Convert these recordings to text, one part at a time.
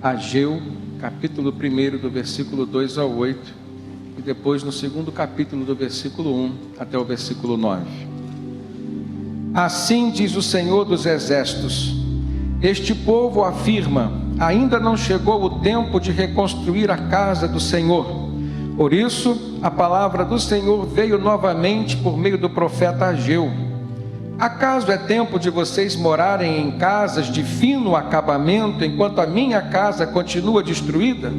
Ageu, capítulo 1, do versículo 2 ao 8, e depois no segundo capítulo, do versículo 1 até o versículo 9. Assim diz o Senhor dos Exércitos: este povo afirma: ainda não chegou o tempo de reconstruir a casa do Senhor. Por isso, a palavra do Senhor veio novamente por meio do profeta Ageu. Acaso é tempo de vocês morarem em casas de fino acabamento, enquanto a minha casa continua destruída?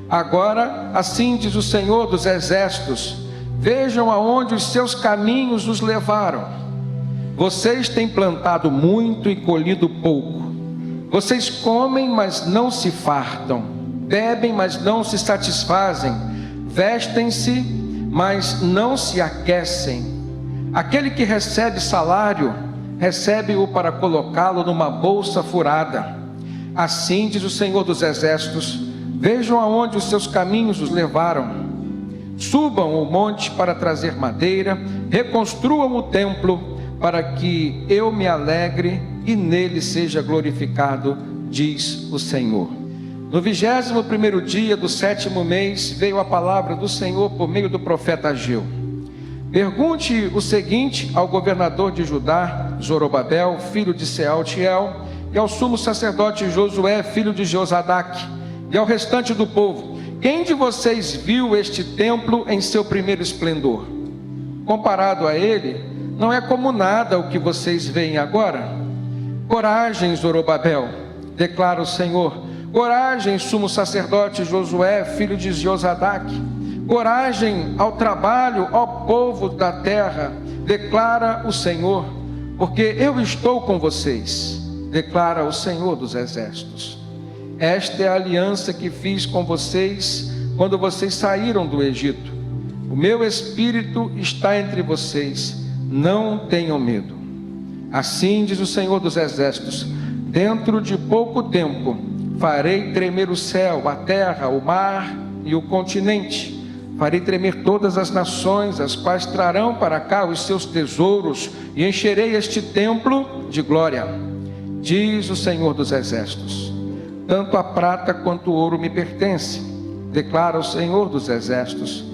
Agora, assim diz o Senhor dos Exércitos: vejam aonde os seus caminhos os levaram. Vocês têm plantado muito e colhido pouco. Vocês comem, mas não se fartam. Bebem, mas não se satisfazem. Vestem-se, mas não se aquecem. Aquele que recebe salário, recebe-o para colocá-lo numa bolsa furada. Assim diz o Senhor dos Exércitos: vejam aonde os seus caminhos os levaram. Subam o monte para trazer madeira, reconstruam o templo, para que eu me alegre e nele seja glorificado, diz o Senhor. No 21º dia do 7º mês, veio a palavra do Senhor por meio do profeta Ageu. Pergunte o seguinte ao governador de Judá, Zorobabel, filho de Sealtiel, e ao sumo sacerdote Josué, filho de Josadaque, e ao restante do povo: quem de vocês viu este templo em seu primeiro esplendor? Comparado a ele, não é como nada o que vocês veem agora. Coragem, Zorobabel, declara o Senhor. Coragem, sumo sacerdote Josué, filho de Josadaque. Coragem ao trabalho, ao povo da terra, declara o Senhor, porque eu estou com vocês, declara o Senhor dos Exércitos. Esta é a aliança que fiz com vocês quando vocês saíram do Egito. O meu espírito está entre vocês, não tenham medo. Assim diz o Senhor dos Exércitos: dentro de pouco tempo farei tremer o céu, a terra, o mar e o continente. Farei tremer todas as nações, as quais trarão para cá os seus tesouros, e encherei este templo de glória, diz o Senhor dos Exércitos. Tanto a prata quanto o ouro me pertencem, declara o Senhor dos Exércitos.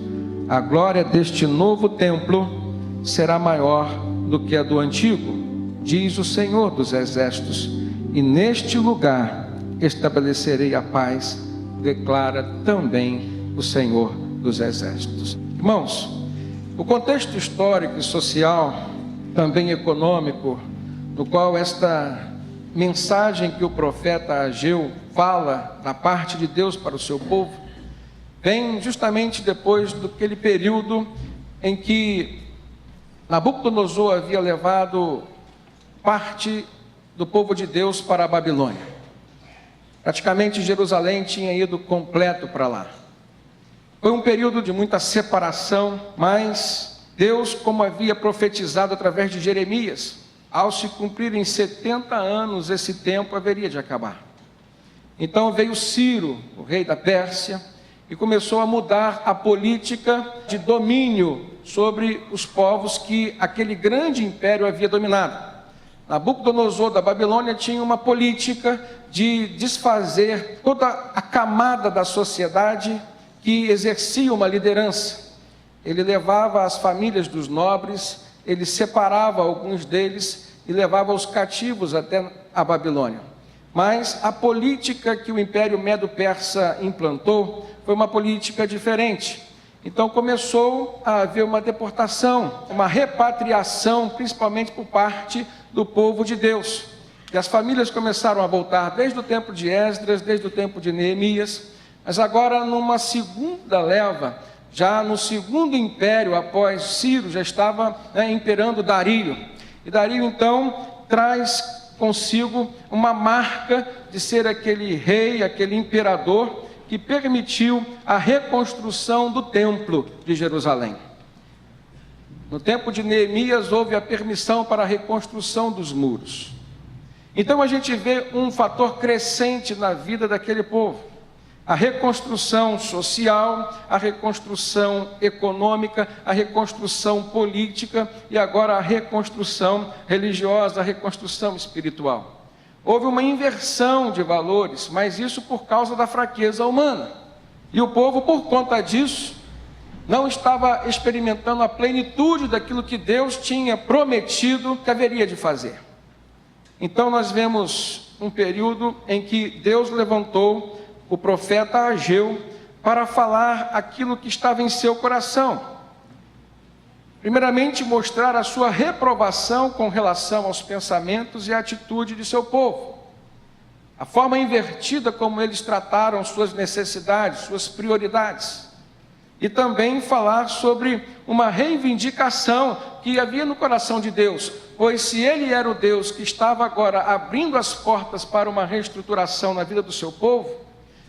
A glória deste novo templo será maior do que a do antigo, diz o Senhor dos Exércitos, e neste lugar estabelecerei a paz, declara também o Senhor dos Exércitos. Irmãos, o contexto histórico e social, também econômico, no qual esta mensagem que o profeta Ageu fala da parte de Deus para o seu povo, vem justamente depois daquele período em que Nabucodonosor havia levado parte do povo de Deus para a Babilônia. Praticamente Jerusalém tinha ido completo para lá. Foi um período de muita separação, mas Deus, como havia profetizado através de Jeremias, ao se cumprirem 70 anos, esse tempo haveria de acabar. Então veio Ciro, o rei da Pérsia, e começou a mudar a política de domínio sobre os povos que aquele grande império havia dominado. Nabucodonosor da Babilônia tinha uma política de desfazer toda a camada da sociedade que exercia uma liderança. Ele levava as famílias dos nobres, ele separava alguns deles e levava os cativos até a Babilônia. Mas a política que o Império Medo-Persa implantou foi uma política diferente. Então começou a haver uma deportação, uma repatriação, principalmente por parte do povo de Deus. E as famílias começaram a voltar desde o tempo de Esdras, desde o tempo de Neemias, mas agora numa segunda leva, já no segundo império, após Ciro, já estava imperando Dario. E Dario então traz consigo uma marca de ser aquele rei, aquele imperador que permitiu a reconstrução do templo de Jerusalém. No tempo de Neemias houve a permissão para a reconstrução dos muros. Então a gente vê um fator crescente na vida daquele povo. A reconstrução social, a reconstrução econômica, a reconstrução política e agora a reconstrução religiosa, a reconstrução espiritual. Houve uma inversão de valores, mas isso por causa da fraqueza humana. E o povo, por conta disso, não estava experimentando a plenitude daquilo que Deus tinha prometido que haveria de fazer. Então nós vemos um período em que Deus levantou o profeta Ageu para falar aquilo que estava em seu coração. Primeiramente, mostrar a sua reprovação com relação aos pensamentos e à atitude de seu povo. A forma invertida como eles trataram suas necessidades, suas prioridades. E também falar sobre uma reivindicação que havia no coração de Deus, pois se Ele era o Deus que estava agora abrindo as portas para uma reestruturação na vida do seu povo,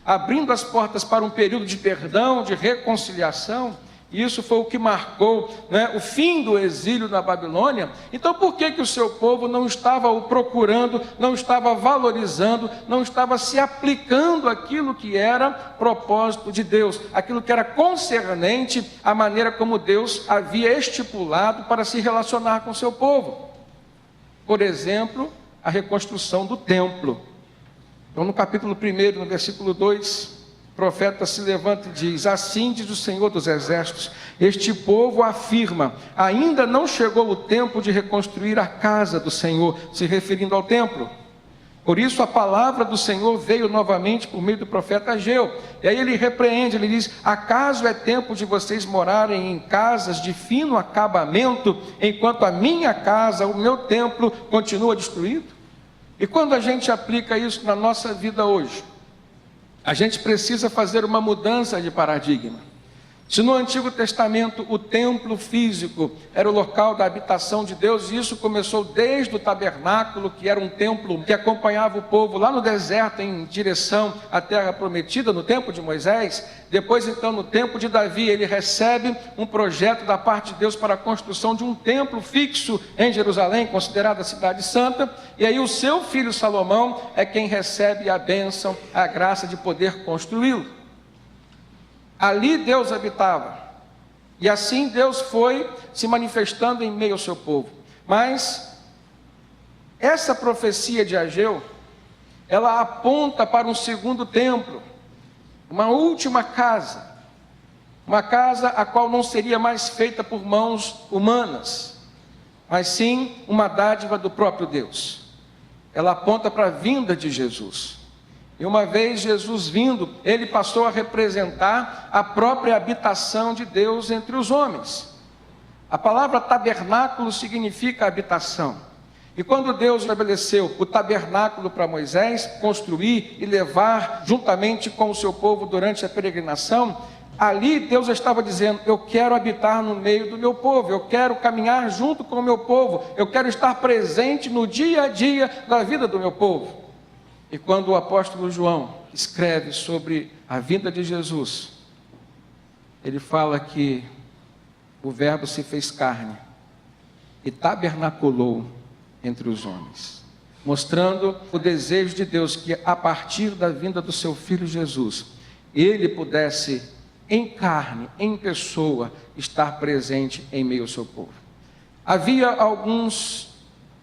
abrindo as portas para um período de perdão, de reconciliação, e isso foi o que marcou, o fim do exílio na Babilônia. Então por que o seu povo não estava o procurando, não estava valorizando, não estava se aplicando aquilo que era propósito de Deus, aquilo que era concernente à maneira como Deus havia estipulado para se relacionar com o seu povo? Por exemplo, a reconstrução do templo. Então no capítulo 1, no versículo 2, o profeta se levanta e diz: assim diz o Senhor dos Exércitos, este povo afirma, ainda não chegou o tempo de reconstruir a casa do Senhor, se referindo ao templo. Por isso a palavra do Senhor veio novamente por meio do profeta Ageu. E aí ele repreende, ele diz: acaso é tempo de vocês morarem em casas de fino acabamento, enquanto a minha casa, o meu templo, continua destruído? E quando a gente aplica isso na nossa vida hoje, a gente precisa fazer uma mudança de paradigma. Se no Antigo Testamento o templo físico era o local da habitação de Deus, e isso começou desde o tabernáculo, que era um templo que acompanhava o povo lá no deserto em direção à terra prometida, no tempo de Moisés. Depois então no tempo de Davi ele recebe um projeto da parte de Deus para a construção de um templo fixo em Jerusalém, considerada a cidade santa, e aí o seu filho Salomão é quem recebe a bênção, a graça de poder construí-lo. Ali Deus habitava, e assim Deus foi se manifestando em meio ao seu povo. Mas essa profecia de Ageu, ela aponta para um segundo templo, uma última casa, uma casa a qual não seria mais feita por mãos humanas, mas sim uma dádiva do próprio Deus. Ela aponta para a vinda de Jesus. E uma vez Jesus vindo, ele passou a representar a própria habitação de Deus entre os homens. A palavra tabernáculo significa habitação. E quando Deus estabeleceu o tabernáculo para Moisés construir e levar juntamente com o seu povo durante a peregrinação, ali Deus estava dizendo: eu quero habitar no meio do meu povo, eu quero caminhar junto com o meu povo, eu quero estar presente no dia a dia da vida do meu povo. E quando o apóstolo João escreve sobre a vinda de Jesus, ele fala que o Verbo se fez carne e tabernaculou entre os homens, mostrando o desejo de Deus que a partir da vinda do seu Filho Jesus, ele pudesse em carne, em pessoa, estar presente em meio ao seu povo. Havia alguns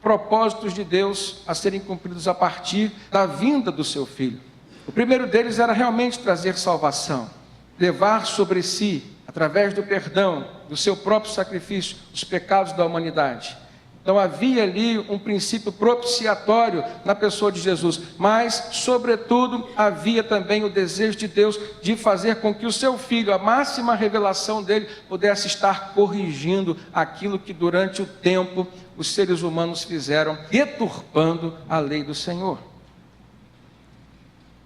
propósitos de Deus a serem cumpridos a partir da vinda do seu Filho. O primeiro deles era realmente trazer salvação, levar sobre si, através do perdão, do seu próprio sacrifício, os pecados da humanidade. Então havia ali um princípio propiciatório na pessoa de Jesus, mas, sobretudo, havia também o desejo de Deus de fazer com que o seu Filho, a máxima revelação dele, pudesse estar corrigindo aquilo que durante o tempo os seres humanos fizeram, deturpando a lei do Senhor.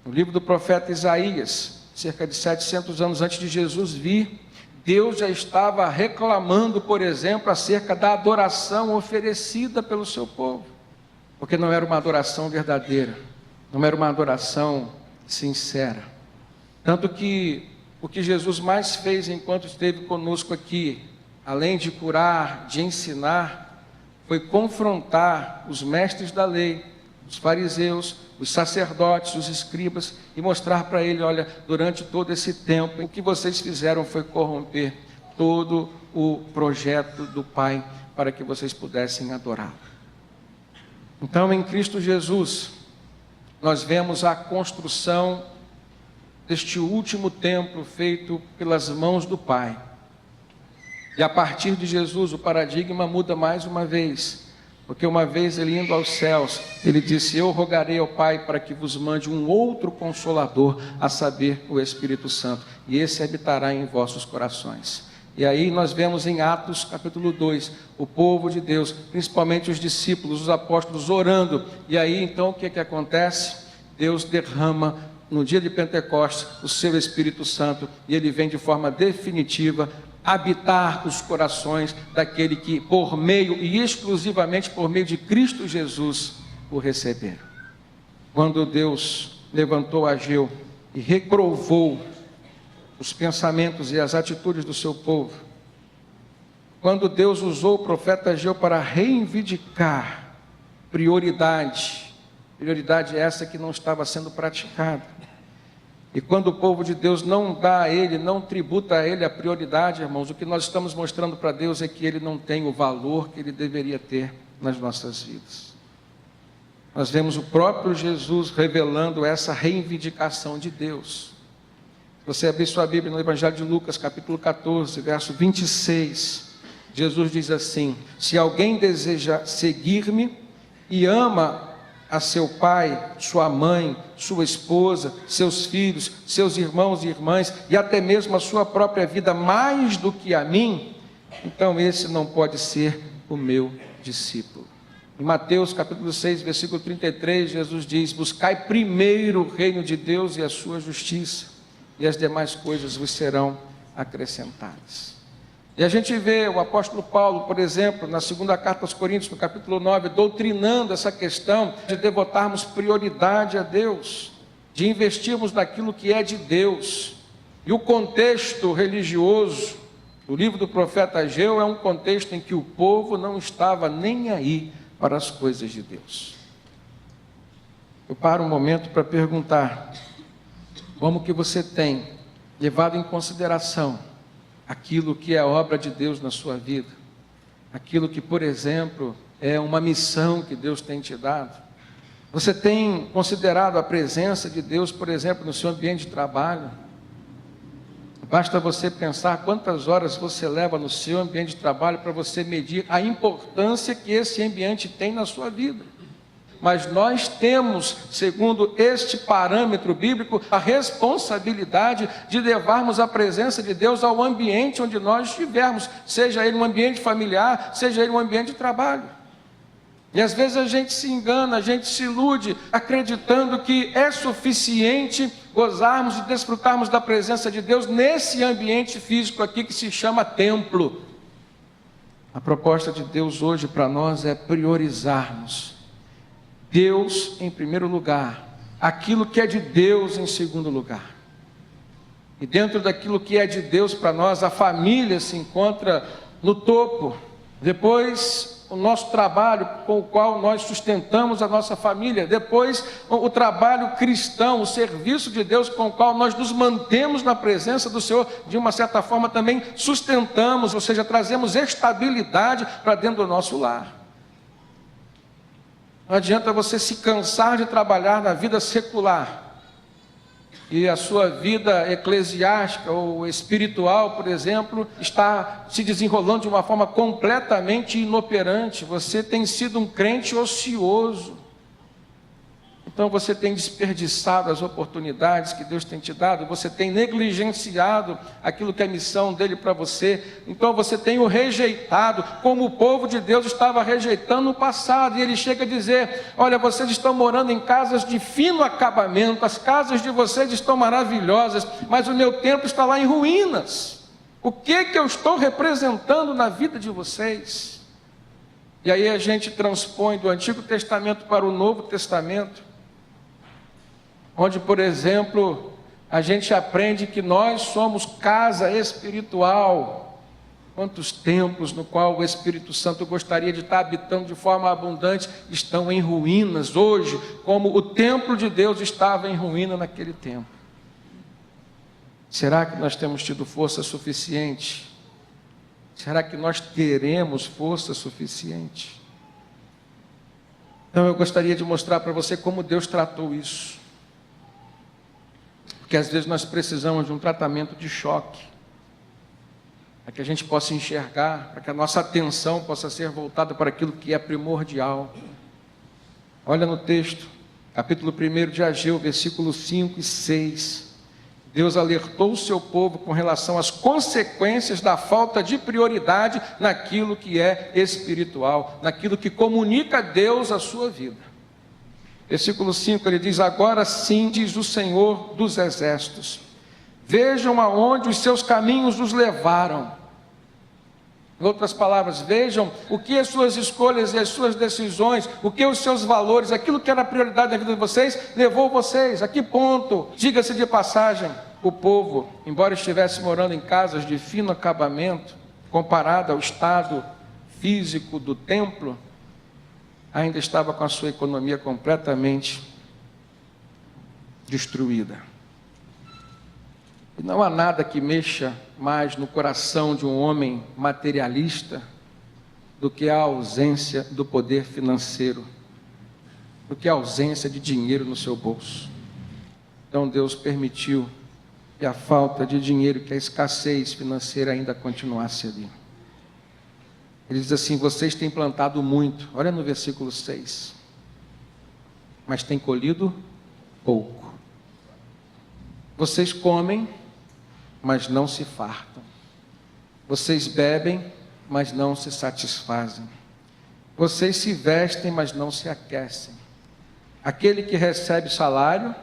No livro do profeta Isaías, cerca de 700 anos antes de Jesus vir, Deus já estava reclamando, por exemplo, acerca da adoração oferecida pelo seu povo, porque não era uma adoração verdadeira, não era uma adoração sincera. Tanto que o que Jesus mais fez enquanto esteve conosco aqui, além de curar, de ensinar, foi confrontar os mestres da lei, os fariseus, os sacerdotes, os escribas, e mostrar para ele: olha, durante todo esse tempo, o que vocês fizeram foi corromper todo o projeto do Pai, para que vocês pudessem adorá-lo. Então, em Cristo Jesus, nós vemos a construção deste último templo feito pelas mãos do Pai. E a partir de Jesus o paradigma muda mais uma vez, porque uma vez ele indo aos céus, ele disse: eu rogarei ao Pai para que vos mande um outro Consolador, a saber, o Espírito Santo, e esse habitará em vossos corações. E aí nós vemos em Atos capítulo 2, o povo de Deus, principalmente os discípulos, os apóstolos orando, e aí então o que acontece? Deus derrama no dia de Pentecostes o seu Espírito Santo, e ele vem de forma definitiva habitar os corações daquele que por meio e exclusivamente por meio de Cristo Jesus o receberam. Quando Deus levantou Ageu e reprovou os pensamentos e as atitudes do seu povo, quando Deus usou o profeta Ageu para reivindicar prioridade essa que não estava sendo praticada, e quando o povo de Deus não dá a ele, não tributa a ele a prioridade, irmãos, o que nós estamos mostrando para Deus é que ele não tem o valor que ele deveria ter nas nossas vidas. Nós vemos o próprio Jesus revelando essa reivindicação de Deus. Se você abrir sua Bíblia no Evangelho de Lucas, capítulo 14, verso 26, Jesus diz assim: se alguém deseja seguir-me e ama a seu pai, sua mãe, sua esposa, seus filhos, seus irmãos e irmãs, e até mesmo a sua própria vida mais do que a mim, então esse não pode ser o meu discípulo. Em Mateus capítulo 6, versículo 33, Jesus diz: buscai primeiro o reino de Deus e a sua justiça, e as demais coisas vos serão acrescentadas. E a gente vê o apóstolo Paulo, por exemplo, na segunda carta aos Coríntios, no capítulo 9, doutrinando essa questão de devotarmos prioridade a Deus, de investirmos naquilo que é de Deus. E o contexto religioso do livro do profeta Ageu é um contexto em que o povo não estava nem aí para as coisas de Deus. Eu paro um momento para perguntar: como que você tem levado em consideração aquilo que é a obra de Deus na sua vida? Aquilo que, por exemplo, é uma missão que Deus tem te dado? Você tem considerado a presença de Deus, por exemplo, no seu ambiente de trabalho? Basta você pensar quantas horas você leva no seu ambiente de trabalho para você medir a importância que esse ambiente tem na sua vida. Mas nós temos, segundo este parâmetro bíblico, a responsabilidade de levarmos a presença de Deus ao ambiente onde nós estivermos, seja ele um ambiente familiar, seja ele um ambiente de trabalho. E às vezes a gente se engana, a gente se ilude, acreditando que é suficiente gozarmos e desfrutarmos da presença de Deus nesse ambiente físico aqui que se chama templo. A proposta de Deus hoje para nós é priorizarmos Deus em primeiro lugar, aquilo que é de Deus em segundo lugar. E dentro daquilo que é de Deus para nós, a família se encontra no topo. Depois, o nosso trabalho com o qual nós sustentamos a nossa família. Depois, o trabalho cristão, o serviço de Deus com o qual nós nos mantemos na presença do Senhor, de uma certa forma também sustentamos, ou seja, trazemos estabilidade para dentro do nosso lar. Não adianta você se cansar de trabalhar na vida secular e a sua vida eclesiástica ou espiritual, por exemplo, está se desenrolando de uma forma completamente inoperante. Você tem sido um crente ocioso. Então você tem desperdiçado as oportunidades que Deus tem te dado, você tem negligenciado aquilo que é a missão dele para você, então você tem o rejeitado, como o povo de Deus estava rejeitando no passado, e ele chega a dizer: olha, vocês estão morando em casas de fino acabamento, as casas de vocês estão maravilhosas, mas o meu templo está lá em ruínas. O que eu estou representando na vida de vocês? E aí a gente transpõe do Antigo Testamento para o Novo Testamento, onde, por exemplo, a gente aprende que nós somos casa espiritual. Quantos templos no qual o Espírito Santo gostaria de estar habitando de forma abundante estão em ruínas hoje, como o templo de Deus estava em ruína naquele tempo. Será que nós temos tido força suficiente? Será que nós teremos força suficiente? Então eu gostaria de mostrar para você como Deus tratou isso. Porque às vezes nós precisamos de um tratamento de choque, para que a gente possa enxergar, para que a nossa atenção possa ser voltada para aquilo que é primordial. Olha no texto, capítulo 1 de Ageu, versículos 5 e 6. Deus alertou o seu povo com relação às consequências da falta de prioridade naquilo que é espiritual, naquilo que comunica a Deus a sua vida. Versículo 5, ele diz: agora sim, diz o Senhor dos Exércitos, vejam aonde os seus caminhos os levaram. Em outras palavras, vejam o que as suas escolhas e as suas decisões, o que os seus valores, aquilo que era a prioridade da vida de vocês, levou vocês. A que ponto? Diga-se de passagem, o povo, embora estivesse morando em casas de fino acabamento, comparado ao estado físico do templo, ainda estava com a sua economia completamente destruída. E não há nada que mexa mais no coração de um homem materialista do que a ausência do poder financeiro, do que a ausência de dinheiro no seu bolso. Então Deus permitiu que a falta de dinheiro, que a escassez financeira ainda continuasse ali. Ele diz assim: vocês têm plantado muito, olha no versículo 6, mas têm colhido pouco. Vocês comem, mas não se fartam. Vocês bebem, mas não se satisfazem. Vocês se vestem, mas não se aquecem. Aquele que recebe salário,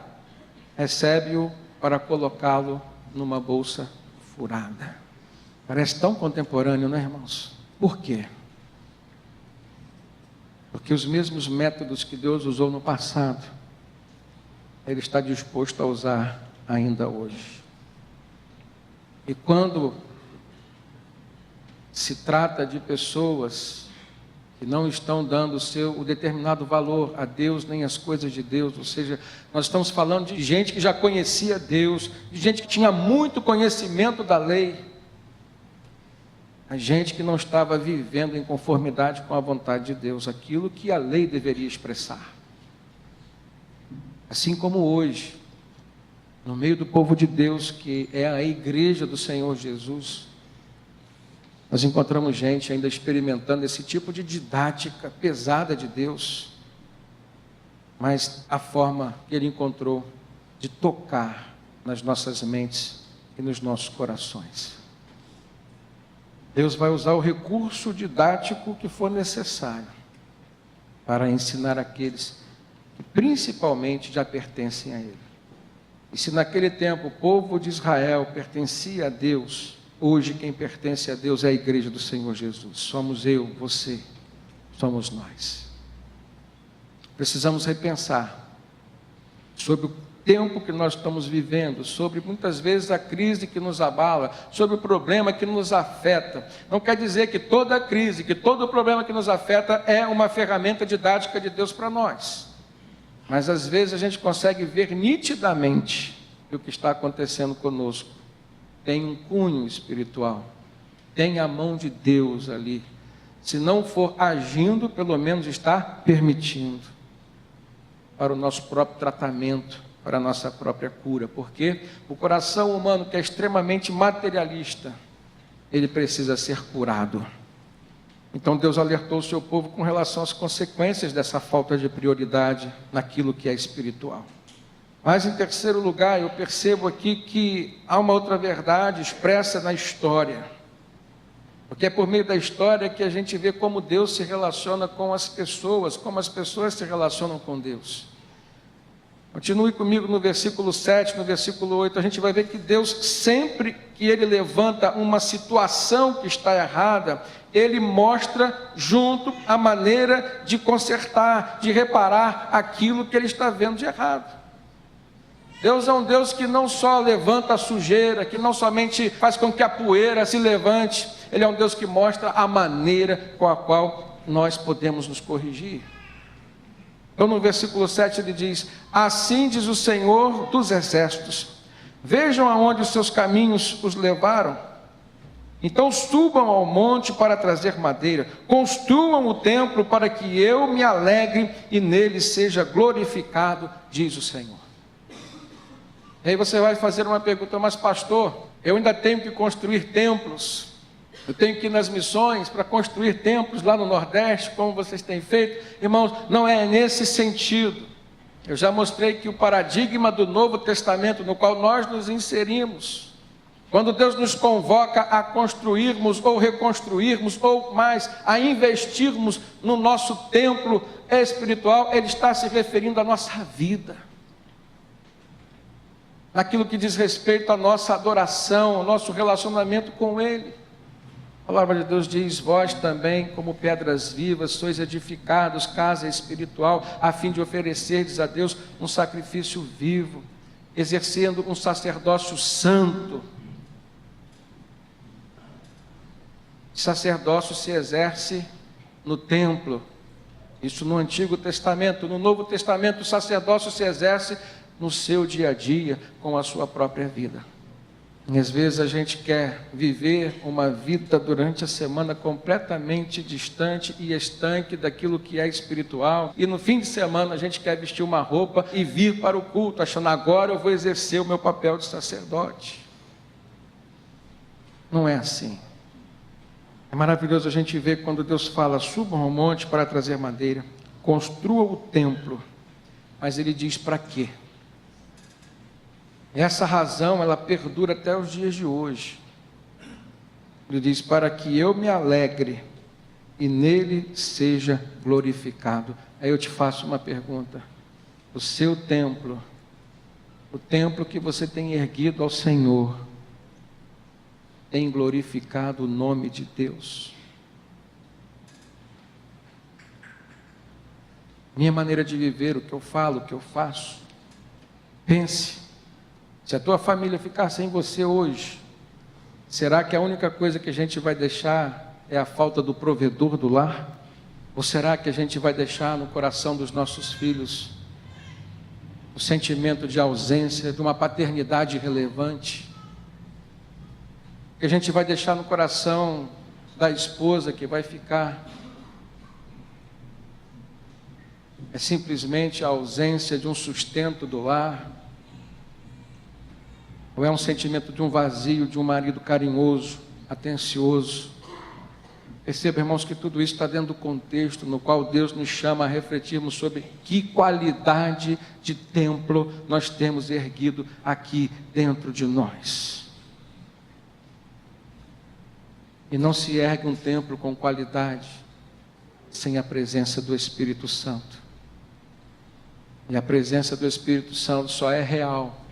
recebe-o para colocá-lo numa bolsa furada. Parece tão contemporâneo, não é, irmãos? Por quê? Porque os mesmos métodos que Deus usou no passado, Ele está disposto a usar ainda hoje. E quando se trata de pessoas que não estão dando o determinado valor a Deus, nem as coisas de Deus, ou seja, nós estamos falando de gente que já conhecia Deus, de gente que tinha muito conhecimento da lei, a gente que não estava vivendo em conformidade com a vontade de Deus, aquilo que a lei deveria expressar. Assim como hoje, no meio do povo de Deus, que é a igreja do Senhor Jesus, nós encontramos gente ainda experimentando esse tipo de didática pesada de Deus, mas a forma que Ele encontrou de tocar nas nossas mentes e nos nossos corações. Deus vai usar o recurso didático que for necessário para ensinar aqueles que principalmente já pertencem a Ele. E se naquele tempo o povo de Israel pertencia a Deus, hoje quem pertence a Deus é a igreja do Senhor Jesus. Somos eu, você, somos nós. Precisamos repensar sobre o tempo que nós estamos vivendo, sobre muitas vezes a crise que nos abala, sobre o problema que nos afeta. Não quer dizer que toda crise, que todo problema que nos afeta é uma ferramenta didática de Deus para nós. Mas às vezes a gente consegue ver nitidamente que o que está acontecendo conosco tem um cunho espiritual, tem a mão de Deus ali. Se não for agindo, pelo menos está permitindo para o nosso próprio tratamento, para a nossa própria cura. Porque o coração humano, que é extremamente materialista, ele precisa ser curado. Então Deus alertou o seu povo com relação às consequências dessa falta de prioridade naquilo que é espiritual. Mas em terceiro lugar, eu percebo aqui que há uma outra verdade expressa na história. Porque é por meio da história que a gente vê como Deus se relaciona com as pessoas, como as pessoas se relacionam com Deus. Continue comigo no versículo 7, no versículo 8, a gente vai ver que Deus, sempre que Ele levanta uma situação que está errada, Ele mostra junto a maneira de consertar, de reparar aquilo que Ele está vendo de errado. Deus é um Deus que não só levanta a sujeira, que não somente faz com que a poeira se levante, Ele é um Deus que mostra a maneira com a qual nós podemos nos corrigir. Então no versículo 7 ele diz: assim diz o Senhor dos Exércitos, vejam aonde os seus caminhos os levaram. Então subam ao monte para trazer madeira, construam o templo para que eu me alegre e nele seja glorificado, diz o Senhor. E aí você vai fazer uma pergunta: mas pastor, eu ainda tenho que construir templos, eu tenho que ir nas missões para construir templos lá no Nordeste, como vocês têm feito? Irmãos, não é nesse sentido. Eu já mostrei que o paradigma do Novo Testamento, no qual nós nos inserimos, quando Deus nos convoca a construirmos ou reconstruirmos, ou mais, a investirmos no nosso templo espiritual, Ele está se referindo à nossa vida, naquilo que diz respeito à nossa adoração, ao nosso relacionamento com Ele. A palavra de Deus diz: vós também, como pedras vivas, sois edificados, casa espiritual, a fim de oferecerdes a Deus um sacrifício vivo, exercendo um sacerdócio santo. O sacerdócio se exerce no templo, isso no Antigo Testamento. No Novo Testamento, o sacerdócio se exerce no seu dia a dia, com a sua própria vida. E às vezes a gente quer viver uma vida durante a semana completamente distante e estanque daquilo que é espiritual, e no fim de semana a gente quer vestir uma roupa e vir para o culto, achando: agora eu vou exercer o meu papel de sacerdote. Não é assim. É maravilhoso a gente ver quando Deus fala: subam ao monte para trazer madeira, construa o templo, mas Ele diz para quê? Essa razão, ela perdura até os dias de hoje. Ele diz: para que eu me alegre e nele seja glorificado. Aí eu te faço uma pergunta: o seu templo, o templo que você tem erguido ao Senhor, tem glorificado o nome de Deus? Minha maneira de viver, o que eu falo, o que eu faço. Pense, se a tua família ficar sem você hoje, será que a única coisa que a gente vai deixar é a falta do provedor do lar? Ou será que a gente vai deixar no coração dos nossos filhos o sentimento de ausência, de uma paternidade irrelevante? Que a gente vai deixar no coração da esposa que vai ficar é simplesmente a ausência de um sustento do lar? Ou é um sentimento de um vazio, de um marido carinhoso, atencioso? Perceba, irmãos, que tudo isso está dentro do contexto no qual Deus nos chama a refletirmos sobre que qualidade de templo nós temos erguido aqui dentro de nós. E não se ergue um templo com qualidade sem a presença do Espírito Santo. E a presença do Espírito Santo só é real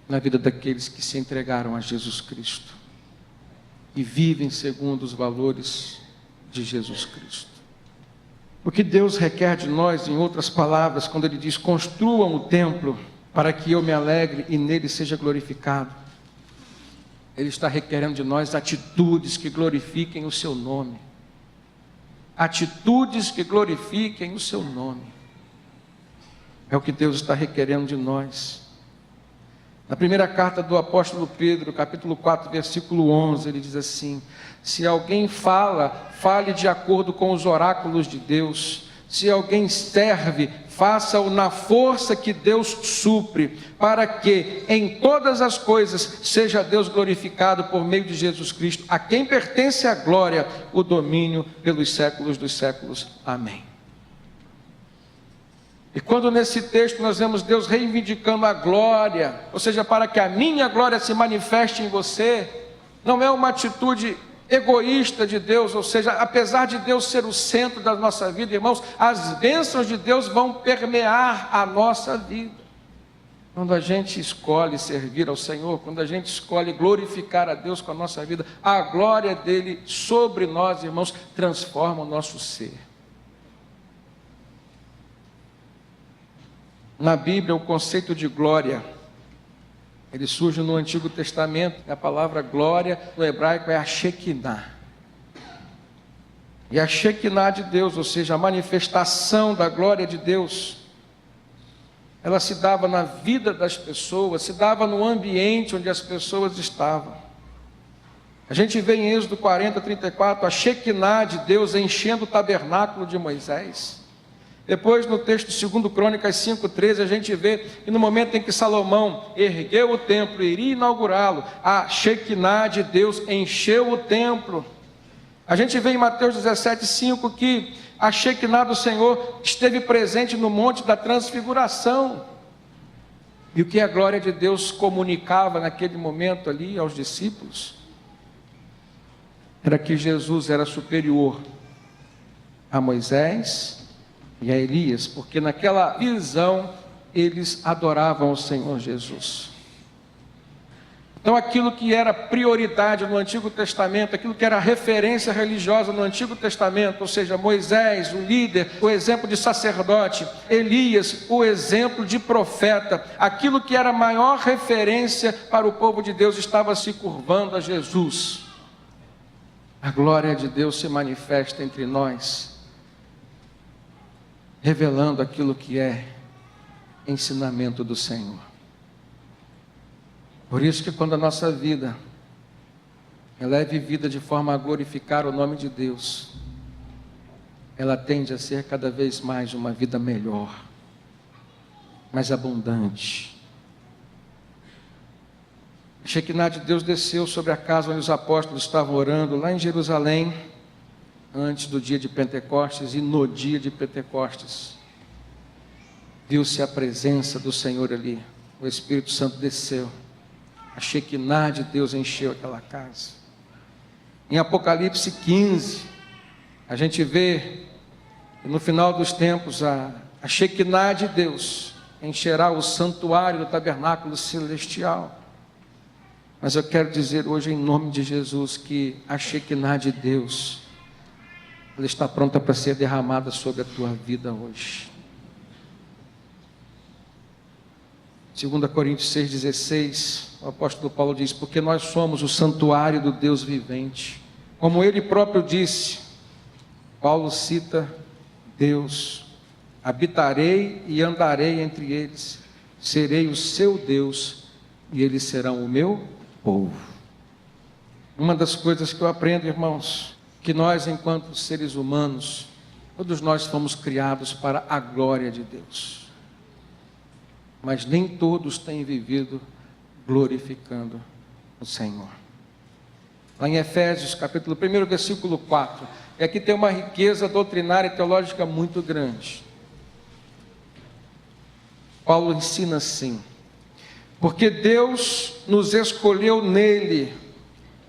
na vida daqueles que se entregaram a Jesus Cristo e vivem segundo os valores de Jesus Cristo. O que Deus requer de nós, em outras palavras, quando Ele diz: construam o templo para que eu me alegre e nele seja glorificado, Ele está requerendo de nós atitudes que glorifiquem o seu nome. Atitudes que glorifiquem o seu nome. É o que Deus está requerendo de nós. Na primeira carta do apóstolo Pedro, capítulo 4, versículo 11, ele diz assim: se alguém fala, fale de acordo com os oráculos de Deus. Se alguém serve, faça-o na força que Deus supre, para que em todas as coisas seja Deus glorificado por meio de Jesus Cristo, a quem pertence a glória, o domínio pelos séculos dos séculos. Amém. E quando nesse texto nós vemos Deus reivindicando a glória, ou seja, para que a minha glória se manifeste em você, não é uma atitude egoísta de Deus, ou seja, apesar de Deus ser o centro da nossa vida, irmãos, as bênçãos de Deus vão permear a nossa vida. Quando a gente escolhe servir ao Senhor, quando a gente escolhe glorificar a Deus com a nossa vida, a glória dele sobre nós, irmãos, transforma o nosso ser. Na Bíblia, o conceito de glória, ele surge no Antigo Testamento. A palavra glória no hebraico é a Shekinah. E a Shekinah de Deus, ou seja, a manifestação da glória de Deus, ela se dava na vida das pessoas, se dava no ambiente onde as pessoas estavam. A gente vê em Êxodo 40, 34, a Shekinah de Deus enchendo o tabernáculo de Moisés. Depois, no texto de 2 Crônicas 5,13, a gente vê que no momento em que Salomão ergueu o templo e iria inaugurá-lo, a Shekinah de Deus encheu o templo. A gente vê em Mateus 17,5 que a Shekinah do Senhor esteve presente no Monte da Transfiguração. E o que a glória de Deus comunicava naquele momento ali aos discípulos era que Jesus era superior a Moisés e a Elias, porque naquela visão eles adoravam o Senhor Jesus. Então aquilo que era prioridade no Antigo Testamento, aquilo que era referência religiosa no Antigo Testamento, ou seja, Moisés, o líder, o exemplo de sacerdote, Elias, o exemplo de profeta, aquilo que era a maior referência para o povo de Deus estava se curvando a Jesus. A glória de Deus se manifesta entre nós, revelando aquilo que é ensinamento do Senhor. Por isso que quando a nossa vida ela é vivida de forma a glorificar o nome de Deus, ela tende a ser cada vez mais uma vida melhor, mais abundante. A Shekinah de Deus desceu sobre a casa onde os apóstolos estavam orando, lá em Jerusalém, antes do dia de Pentecostes, e no dia de Pentecostes viu-se a presença do Senhor ali, o Espírito Santo desceu, a Shekinah de Deus encheu aquela casa. Em Apocalipse 15, a gente vê que no final dos tempos a Shekinah de Deus encherá o santuário do tabernáculo celestial. Mas eu quero dizer hoje em nome de Jesus que a Shekinah de Deus, ela está pronta para ser derramada sobre a tua vida hoje. 2 Coríntios 6,16, o apóstolo Paulo diz: porque nós somos o santuário do Deus vivente. Como ele próprio disse, Paulo cita Deus: habitarei e andarei entre eles, serei o seu Deus e eles serão o meu povo. Uma das coisas que eu aprendo, irmãos, que nós enquanto seres humanos, todos nós fomos criados para a glória de Deus, mas nem todos têm vivido glorificando o Senhor. Lá em Efésios, capítulo 1, versículo 4, e aqui tem uma riqueza doutrinária e teológica muito grande. Paulo ensina assim: porque Deus nos escolheu nele,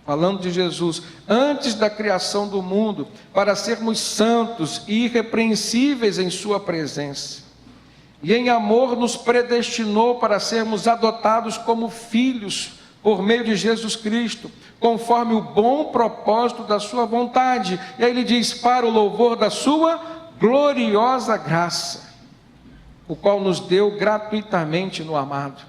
falando de Jesus, antes da criação do mundo, para sermos santos e irrepreensíveis em sua presença. E em amor nos predestinou para sermos adotados como filhos por meio de Jesus Cristo, conforme o bom propósito da sua vontade. E aí ele diz: para o louvor da sua gloriosa graça, o qual nos deu gratuitamente no amado.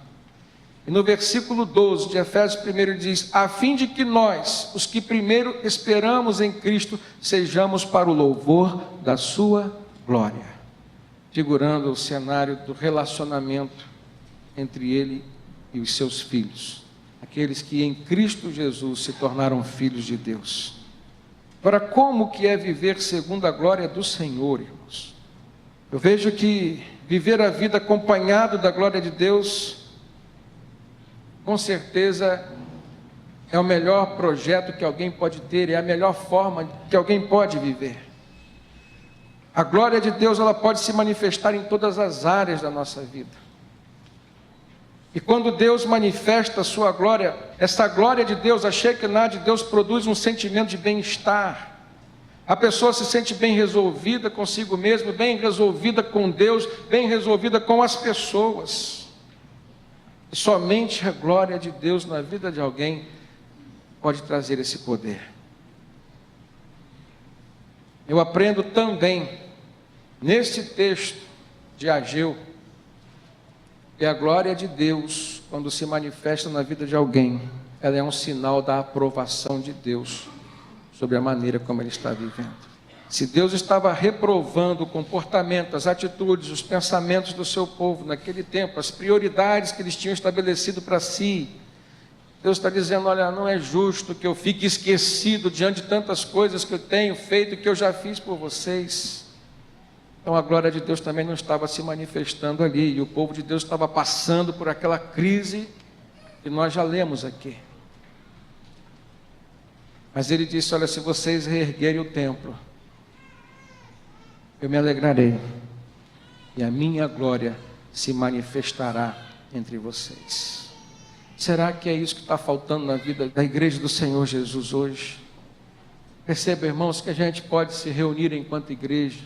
E no versículo 12 de Efésios 1 ele diz: a fim de que nós, os que primeiro esperamos em Cristo, sejamos para o louvor da sua glória. Figurando o cenário do relacionamento entre ele e os seus filhos, aqueles que em Cristo Jesus se tornaram filhos de Deus. Agora, como que é viver segundo a glória do Senhor, irmãos? Eu vejo que viver a vida acompanhado da glória de Deus, com certeza é o melhor projeto que alguém pode ter, é a melhor forma que alguém pode viver. A glória de Deus, ela pode se manifestar em todas as áreas da nossa vida. E quando Deus manifesta a sua glória, essa glória de Deus, a Shekinah de Deus, produz um sentimento de bem-estar. A pessoa se sente bem resolvida consigo mesma, bem resolvida com Deus, bem resolvida com as pessoas. E somente a glória de Deus na vida de alguém pode trazer esse poder. Eu aprendo também, neste texto de Ageu, que a glória de Deus, quando se manifesta na vida de alguém, ela é um sinal da aprovação de Deus sobre a maneira como ele está vivendo. Se Deus estava reprovando o comportamento, as atitudes, os pensamentos do seu povo naquele tempo, as prioridades que eles tinham estabelecido para si, Deus está dizendo, olha, não é justo que eu fique esquecido diante de tantas coisas que eu tenho feito, que eu já fiz por vocês. Então a glória de Deus também não estava se manifestando ali, e o povo de Deus estava passando por aquela crise que nós já lemos aqui. Mas ele disse, olha, se vocês reerguerem o templo, eu me alegrarei, e a minha glória se manifestará entre vocês. Será que é isso que está faltando na vida da igreja do Senhor Jesus hoje? Perceba, irmãos, que a gente pode se reunir enquanto igreja,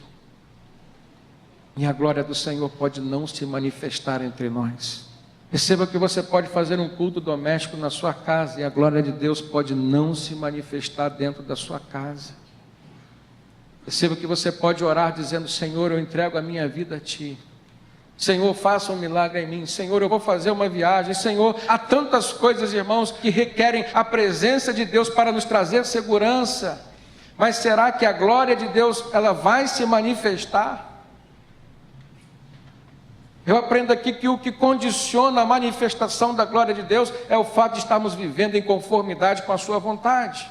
e a glória do Senhor pode não se manifestar entre nós. Perceba que você pode fazer um culto doméstico na sua casa, e a glória de Deus pode não se manifestar dentro da sua casa. Perceba que você pode orar dizendo, Senhor, eu entrego a minha vida a Ti. Senhor, faça um milagre em mim. Senhor, eu vou fazer uma viagem. Senhor, há tantas coisas, irmãos, que requerem a presença de Deus para nos trazer segurança. Mas será que a glória de Deus, ela vai se manifestar? Eu aprendo aqui que o que condiciona a manifestação da glória de Deus é o fato de estarmos vivendo em conformidade com a sua vontade.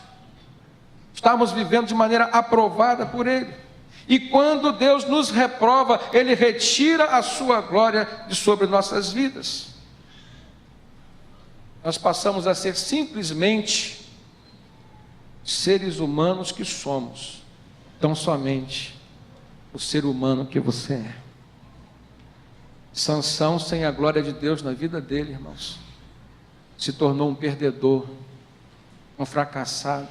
Estamos vivendo de maneira aprovada por Ele. E quando Deus nos reprova, Ele retira a sua glória de sobre nossas vidas. Nós passamos a ser simplesmente seres humanos que somos, tão somente o ser humano que você é. Sansão, sem a glória de Deus na vida dele, irmãos, se tornou um perdedor, um fracassado.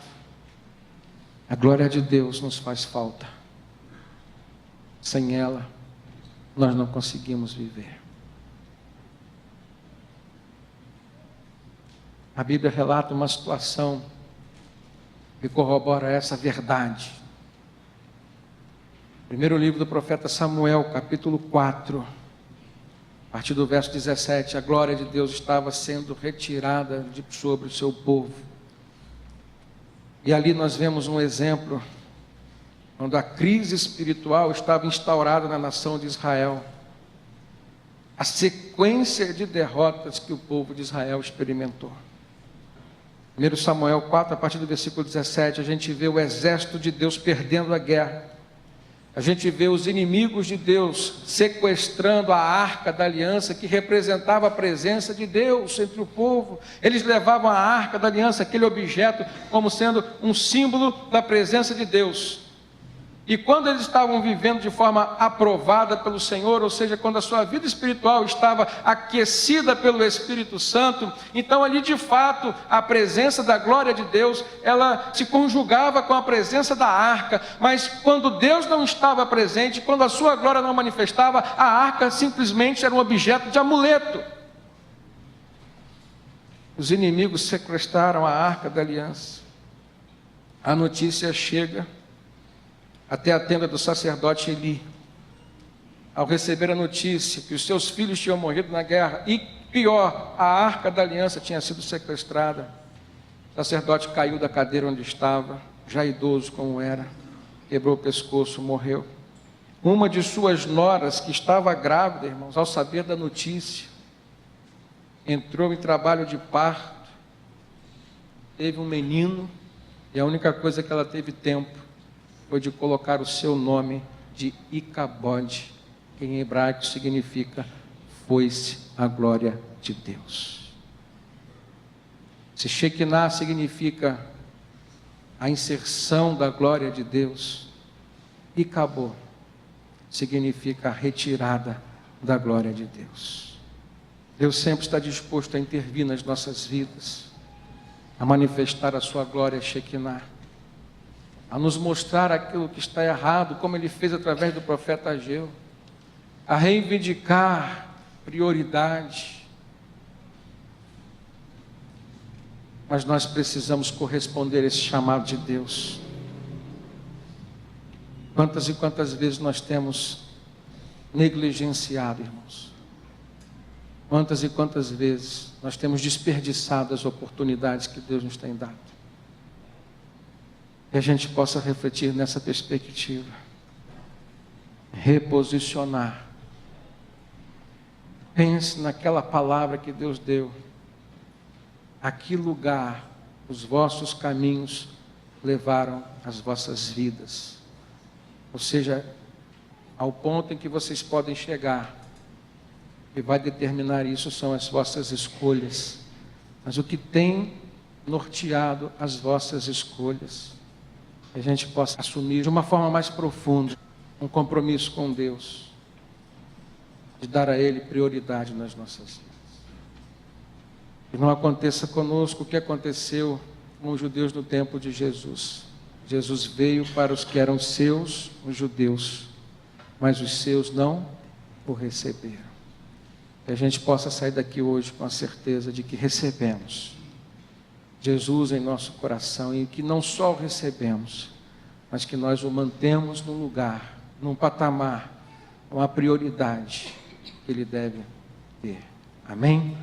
A glória de Deus nos faz falta. Sem ela, nós não conseguimos viver. A Bíblia relata uma situação que corrobora essa verdade. Primeiro livro do profeta Samuel, capítulo 4, a partir do verso 17, a glória de Deus estava sendo retirada de sobre o seu povo. E ali nós vemos um exemplo, quando a crise espiritual estava instaurada na nação de Israel. A sequência de derrotas que o povo de Israel experimentou. 1 Samuel 4, a partir do versículo 17, a gente vê o exército de Deus perdendo a guerra. A gente vê os inimigos de Deus sequestrando a arca da aliança, que representava a presença de Deus entre o povo. Eles levavam a arca da aliança, aquele objeto, como sendo um símbolo da presença de Deus. E quando eles estavam vivendo de forma aprovada pelo Senhor, ou seja, quando a sua vida espiritual estava aquecida pelo Espírito Santo, então ali de fato a presença da glória de Deus, ela se conjugava com a presença da arca. Mas quando Deus não estava presente, quando a sua glória não manifestava, a arca simplesmente era um objeto de amuleto. Os inimigos sequestraram a arca da aliança. A notícia chega até a tenda do sacerdote Eli. Ao receber a notícia que os seus filhos tinham morrido na guerra, e pior, a arca da aliança tinha sido sequestrada, o sacerdote caiu da cadeira onde estava, já idoso como era, quebrou o pescoço, morreu. Uma de suas noras, que estava grávida, irmãos, ao saber da notícia, entrou em trabalho de parto, teve um menino, e a única coisa que ela teve tempo foi de colocar o seu nome de Icabode, que em hebraico significa foi-se a glória de Deus. Se Shekinah significa a inserção da glória de Deus, Icabod significa a retirada da glória de Deus. Deus sempre está disposto a intervir nas nossas vidas, a manifestar a sua glória Shekinah, a nos mostrar aquilo que está errado, como Ele fez através do profeta Ageu, a reivindicar prioridade. Mas nós precisamos corresponder a esse chamado de Deus. Quantas e quantas vezes nós temos negligenciado, irmãos? Quantas e quantas vezes nós temos desperdiçado as oportunidades que Deus nos tem dado? Que a gente possa refletir nessa perspectiva, reposicionar. Pense naquela palavra que Deus deu, a que lugar os vossos caminhos levaram as vossas vidas. Ou seja, ao ponto em que vocês podem chegar, e vai determinar isso são as vossas escolhas. Mas o que tem norteado as vossas escolhas, que a gente possa assumir de uma forma mais profunda um compromisso com Deus, de dar a Ele prioridade nas nossas vidas. Que não aconteça conosco o que aconteceu com os judeus no tempo de Jesus. Jesus veio para os que eram seus, os judeus, mas os seus não o receberam. Que a gente possa sair daqui hoje com a certeza de que recebemos Jesus em nosso coração, e que não só o recebemos, mas que nós o mantemos num lugar, num patamar, uma prioridade que Ele deve ter. Amém?